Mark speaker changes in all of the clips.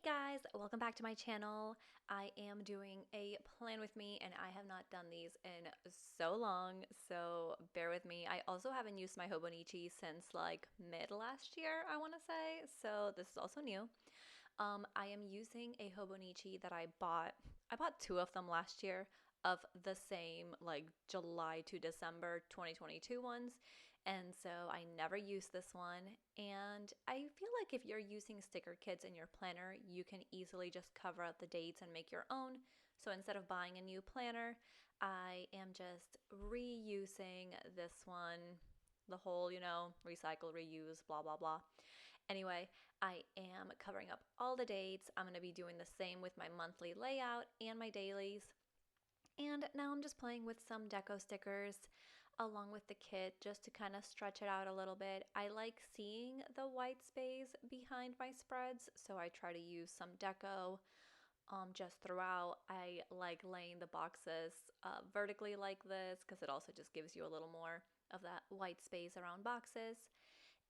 Speaker 1: Hey guys, welcome back to my channel. I am doing a plan with me and I have not done these in so long, so bear with me. I also haven't used my Hobonichi since like mid last year, I want to say, so this is also new. I am using a Hobonichi that I bought. I bought two of them last year of the same like July to December 2022 ones. And so I never used this one. And I feel like if you're using sticker kits in your planner, you can easily just cover up the dates and make your own. So instead of buying a new planner, I am just reusing this one, the whole, recycle, reuse, blah, blah, blah. Anyway, I am covering up all the dates. I'm going to be doing the same with my monthly layout and my dailies. And now I'm just playing with some deco stickers along with the kit just to kind of stretch it out a little bit. I like seeing the white space behind my spreads, so I try to use some deco just throughout. I like laying the boxes vertically like this because it also just gives you a little more of that white space around boxes.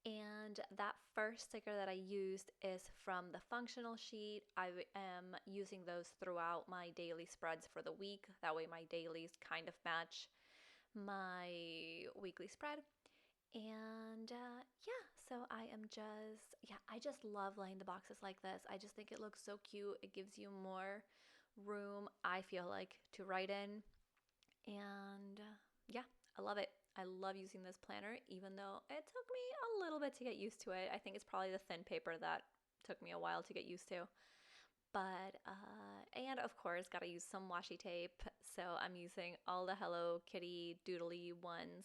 Speaker 1: And that first sticker that I used is from the functional sheet. I am using those throughout my daily spreads for the week. That way my dailies kind of match my weekly spread. And yeah, so I just love laying the boxes like this. I just think it looks so cute. It gives you more room, I feel like, to write in. And yeah, I love it. I love using this planner, even though it took me a little bit to get used to it. I think it's probably the thin paper that took me a while to get used to. But, and of course, gotta use some washi tape. So I'm using all the Hello Kitty doodly ones.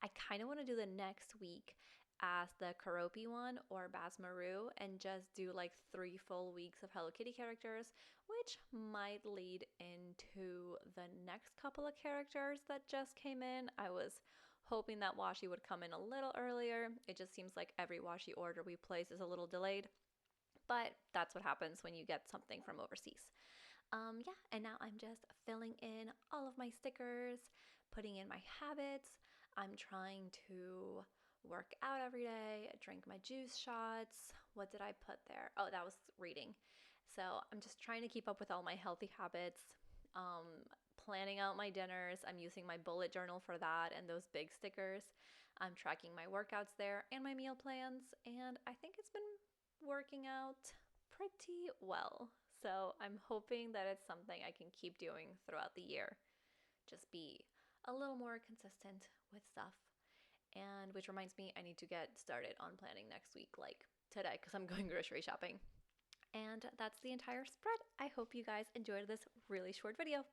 Speaker 1: I kind of want to do the next week as the Karopi one or Basmaru and just do like 3 full weeks of Hello Kitty characters, which might lead into the next couple of characters that just came in. I was hoping that washi would come in a little earlier. It just seems like every washi order we place is a little delayed. But that's what happens when you get something from overseas. Yeah, and now I'm just filling in all of my stickers, putting in my habits. I'm trying to work out every day, drink my juice shots. What did I put there? Oh, that was reading. So I'm just trying to keep up with all my healthy habits. Planning out my dinners. I'm using my bullet journal for that and those big stickers. I'm tracking my workouts there and my meal plans, and I think it's been working out pretty well. So I'm hoping that it's something I can keep doing throughout the year. Just be a little more consistent with stuff. And which reminds me, I need to get started on planning next week, like today, because I'm going grocery shopping. And that's the entire spread. I hope you guys enjoyed this really short video.